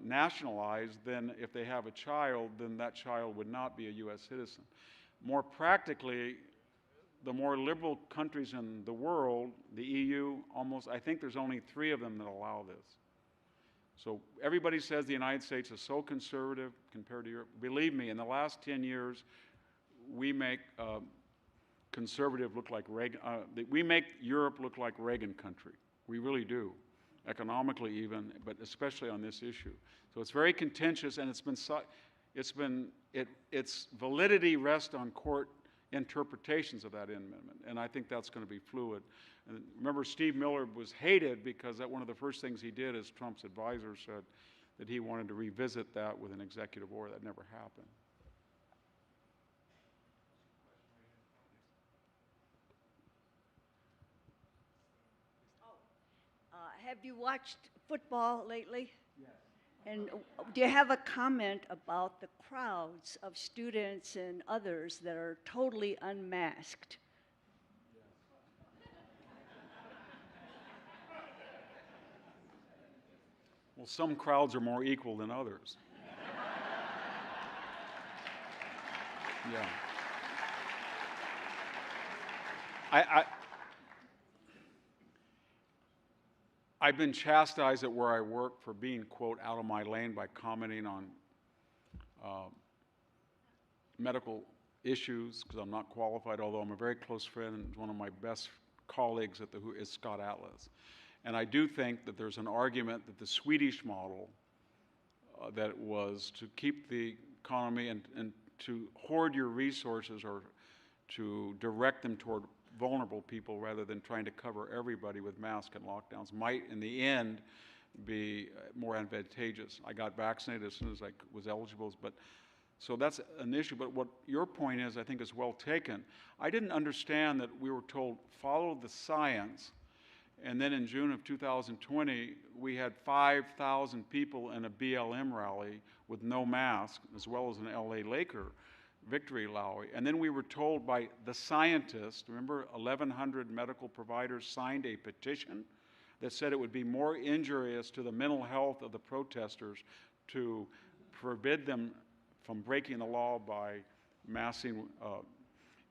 nationalized, then if they have a child, then that child would not be a U.S. citizen. More practically, the more liberal countries in the world, the EU, I think there's only 3 of them that allow this. So everybody says the United States is so conservative compared to Europe. Believe me, in the last 10 years, we make conservative look like Reagan. We make Europe look like Reagan country. We really do, economically even, but especially on this issue. So it's very contentious, and its validity rests on court interpretations of that amendment, and I think that's going to be fluid. And remember, Steve Miller was hated because one of the first things he did as Trump's advisor said that he wanted to revisit that with an executive order. That never happened. Have you watched football lately? Yes. And do you have a comment about the crowds of students and others that are totally unmasked? Well, some crowds are more equal than others. Yeah. I've been chastised at where I work for being, quote, out of my lane by commenting on medical issues because I'm not qualified, although I'm a very close friend and one of my best colleagues at the WHO is Scott Atlas. And I do think that there's an argument that the Swedish model that was to keep the economy and to hoard your resources or to direct them toward vulnerable people rather than trying to cover everybody with masks and lockdowns might, in the end, be more advantageous. I got vaccinated as soon as I was eligible, so that's an issue. But what your point is, I think, is well taken. I didn't understand that we were told, follow the science, and then in June of 2020, we had 5,000 people in a BLM rally with no mask, as well as an LA Laker victory rally. And then we were told by the scientists, remember 1,100 medical providers signed a petition that said it would be more injurious to the mental health of the protesters to forbid them from breaking the law by massing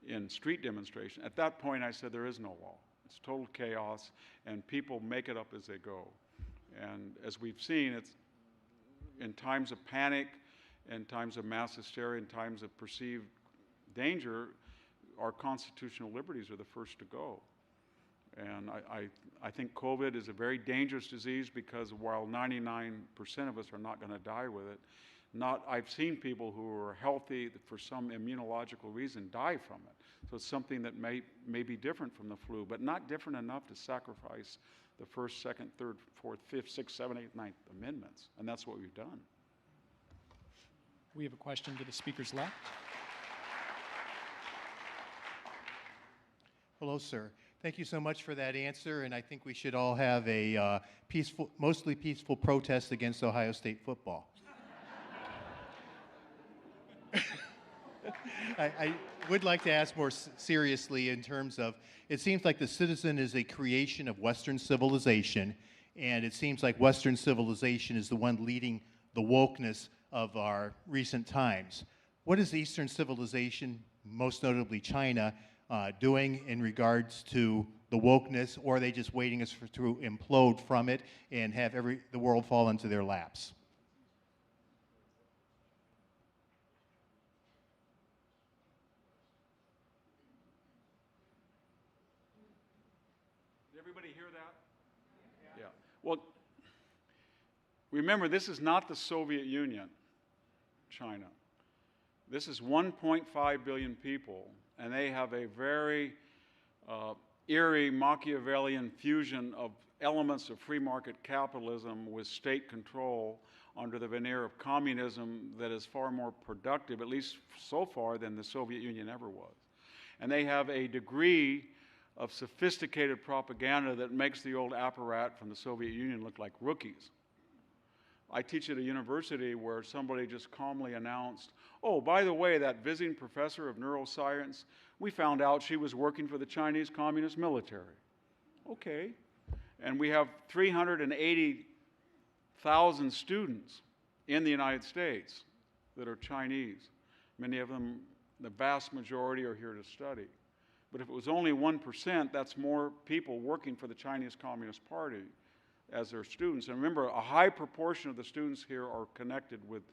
in street demonstration. At that point, I said there is no law. It's total chaos, and people make it up as they go. And as we've seen, it's in times of panic, in times of mass hysteria, in times of perceived danger, our constitutional liberties are the first to go. And I think COVID is a very dangerous disease because while 99% of us are not going to die with it, I've seen people who are healthy that for some immunological reason die from it. So it's something that may be different from the flu, but not different enough to sacrifice the First, Second, Third, Fourth, Fifth, Sixth, Seventh, Eighth, Ninth Amendments. And that's what we've done. We have a question to the speaker's left. Hello, sir. Thank you so much for that answer, and I think we should all have a mostly peaceful protest against Ohio State football. I would like to ask more seriously in terms of, it seems like the citizen is a creation of Western civilization, and it seems like Western civilization is the one leading the wokeness of our recent times. What is Eastern civilization, most notably China, doing in regards to the wokeness, or are they just waiting us to implode from it and have the world fall into their laps? Did everybody hear that? Yeah. Well, remember, this is not the Soviet Union, China. This is 1.5 billion people, and they have a very eerie Machiavellian fusion of elements of free market capitalism with state control under the veneer of communism that is far more productive, at least so far, than the Soviet Union ever was. And they have a degree of sophisticated propaganda that makes the old apparat from the Soviet Union look like rookies. I teach at a university where somebody just calmly announced, oh, by the way, that visiting professor of neuroscience, we found out she was working for the Chinese Communist military. Okay. And we have 380,000 students in the United States that are Chinese. Many of them, the vast majority, are here to study. But if it was only 1%, that's more people working for the Chinese Communist Party as their students. And remember, a high proportion of the students here are connected with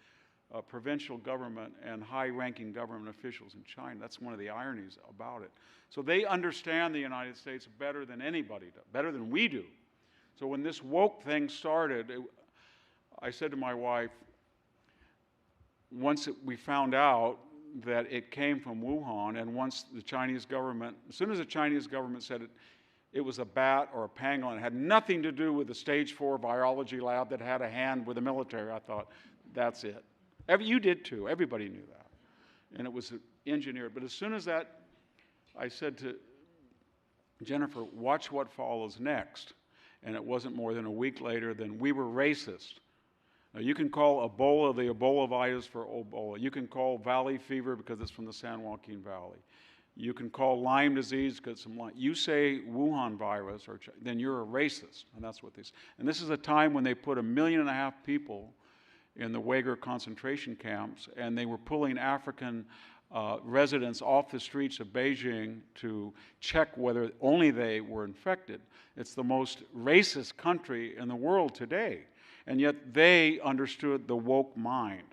provincial government and high-ranking government officials in China. That's one of the ironies about it. So they understand the United States better than anybody does, better than we do. So when this woke thing started, I said to my wife, once we found out that it came from Wuhan, and once the Chinese government, as soon as the Chinese government said it was a bat or a pangolin, it had nothing to do with the stage 4 biology lab that had a hand with the military, I thought, that's it. You did too, everybody knew that. And it was engineered. But as soon as that, I said to Jennifer, watch what follows next. And it wasn't more than a week later than we were racist. Now, you can call Ebola the Ebola virus for Ebola. You can call valley fever because it's from the San Joaquin Valley. You can call Lyme disease because it's from Lyme. You say Wuhan virus, then you're a racist, and that's what they say. And this is a time when they put 1.5 million people in the Uyghur concentration camps, and they were pulling African residents off the streets of Beijing to check whether only they were infected. It's the most racist country in the world today, and yet they understood the woke mind.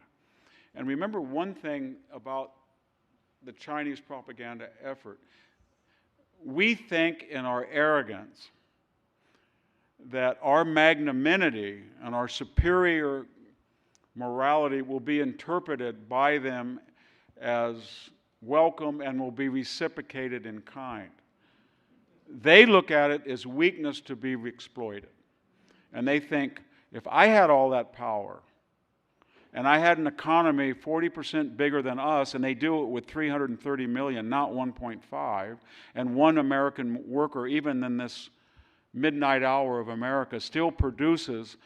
And remember one thing about the Chinese propaganda effort. We think in our arrogance that our magnanimity and our superior morality will be interpreted by them as welcome and will be reciprocated in kind. They look at it as weakness to be exploited. And they think, if I had all that power, and I had an economy 40% bigger than us, and they do it with 330 million, not 1.5, and one American worker, even in this midnight hour of America, still produces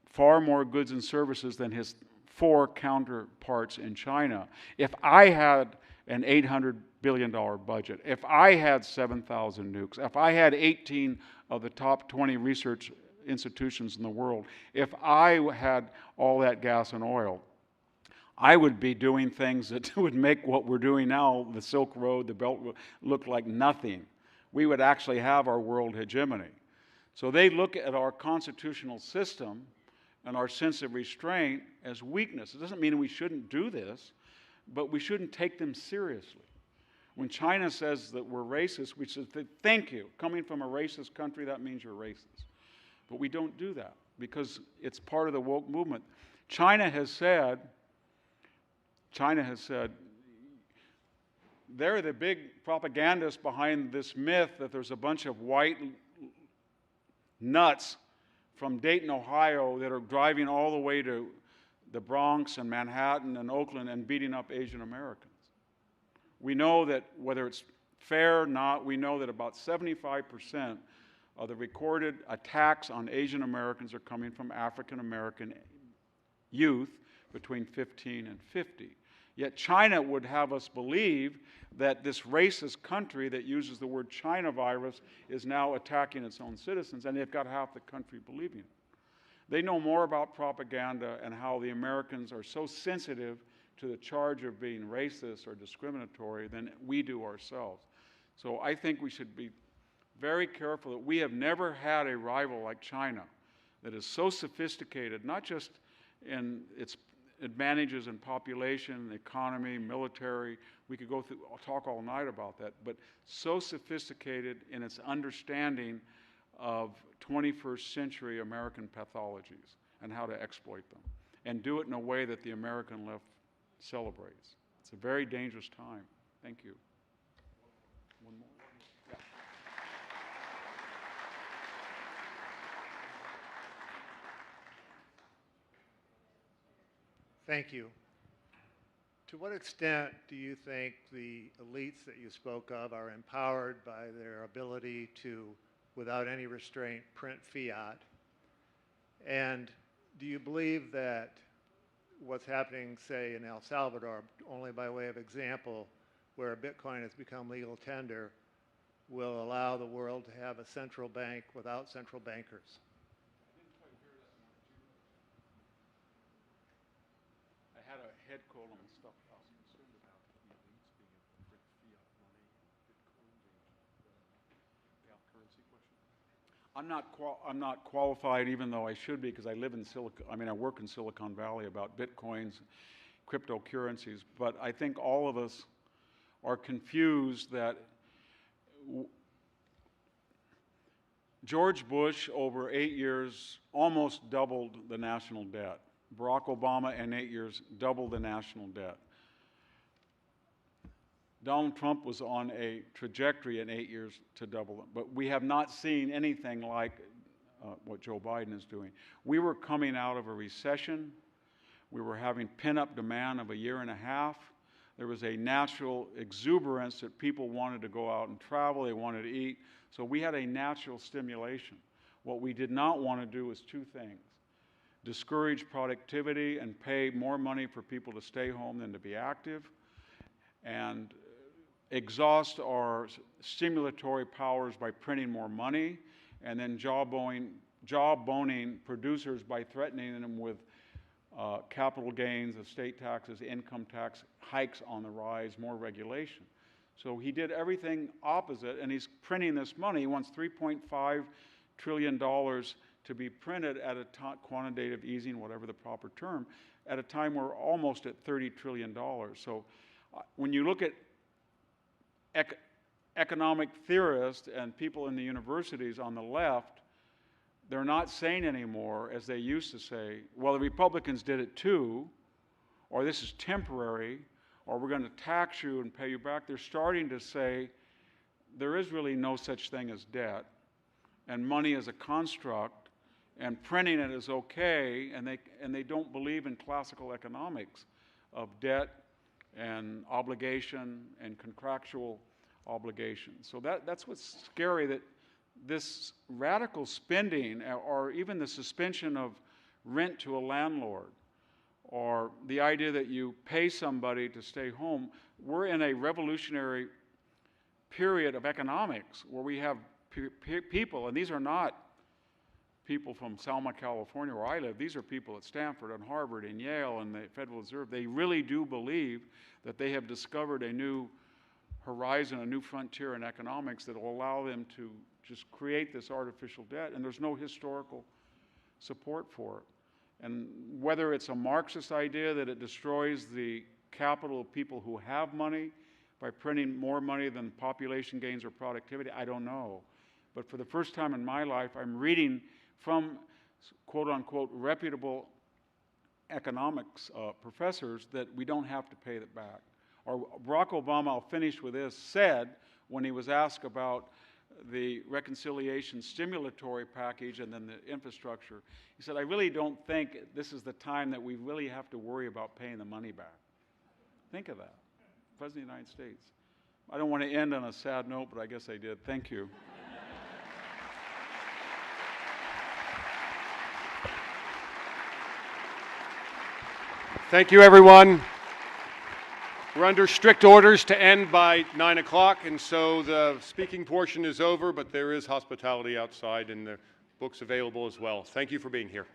far more goods and services than his 4 counterparts in China. If I had an $800 billion budget, if I had 7,000 nukes, if I had 18 of the top 20 research institutions in the world, if I had all that gas and oil, I would be doing things that would make what we're doing now, the Silk Road, the Belt Road, look like nothing. We would actually have our world hegemony. So they look at our constitutional system and our sense of restraint as weakness. It doesn't mean we shouldn't do this, but we shouldn't take them seriously. When China says that we're racist, we should say, thank you. Coming from a racist country, that means you're racist. But we don't do that because it's part of the woke movement. China has said, they're the big propagandists behind this myth that there's a bunch of white nuts from Dayton, Ohio, that are driving all the way to the Bronx and Manhattan and Oakland and beating up Asian Americans. We know that whether it's fair or not, we know that about 75% of the recorded attacks on Asian Americans are coming from African American youth between 15 and 50. Yet China would have us believe that this racist country that uses the word China virus is now attacking its own citizens, and they've got half the country believing it. They know more about propaganda and how the Americans are so sensitive to the charge of being racist or discriminatory than we do ourselves. So I think we should be very careful that we have never had a rival like China that is so sophisticated, not just in its advantages in population, economy, military. We could go through, talk all night about that, but so sophisticated in its understanding of 21st century American pathologies and how to exploit them, and do it in a way that the American left celebrates. It's a very dangerous time. Thank you. One more. Yeah. Thank you. To what extent do you think the elites that you spoke of are empowered by their ability to, without any restraint, print fiat? And do you believe that what's happening, say, in El Salvador, only by way of example, where Bitcoin has become legal tender, will allow the world to have a central bank without central bankers? I had a head cold and stuff. I was concerned about the elites being able to print fiat money, Bitcoin being the currency question. I'm not qualified, even though I should be, because I live in I work in Silicon Valley about Bitcoins, cryptocurrencies. But I think all of us are confused that George Bush, over 8 years, almost doubled the national debt. Barack Obama, in 8 years, doubled the national debt. Donald Trump was on a trajectory in 8 years to double them. But we have not seen anything like what Joe Biden is doing. We were coming out of a recession. We were having pent-up demand of a year and a half. There was a natural exuberance that people wanted to go out and travel, they wanted to eat. So we had a natural stimulation. What we did not want to do was two things: discourage productivity and pay more money for people to stay home than to be active, and exhaust our stimulatory powers by printing more money, and then jaw-boning producers by threatening them with capital gains, estate taxes, income tax hikes on the rise, more regulation. So he did everything opposite, and he's printing this money. He wants $3.5 trillion to be printed at a quantitative easing, whatever the proper term, at a time we're almost at $30 trillion. So when you look at economic theorists and people in the universities on the left, they're not saying anymore, as they used to say, well, the Republicans did it too, or this is temporary, or we're going to tax you and pay you back. They're starting to say there is really no such thing as debt, and money is a construct, and printing it is okay, and they don't believe in classical economics of debt and obligation and contractual obligation. So that's what's scary, that this radical spending, or even the suspension of rent to a landlord, or the idea that you pay somebody to stay home, we're in a revolutionary period of economics where we have people, and these are not people from Selma, California, where I live. These are people at Stanford and Harvard and Yale and the Federal Reserve. They really do believe that they have discovered a new horizon, a new frontier in economics that will allow them to just create this artificial debt, and there's no historical support for it. And whether it's a Marxist idea that it destroys the capital of people who have money by printing more money than population gains or productivity, I don't know. But for the first time in my life, I'm reading from quote-unquote reputable economics professors that we don't have to pay it back. Or Barack Obama, I'll finish with this, said when he was asked about the reconciliation stimulatory package and then the infrastructure, he said, I really don't think this is the time that we really have to worry about paying the money back. Think of that. President of the United States. I don't want to end on a sad note, but I guess I did. Thank you. Thank you, everyone. We're under strict orders to end by 9 o'clock, and so the speaking portion is over, but there is hospitality outside and the books available as well. Thank you for being here.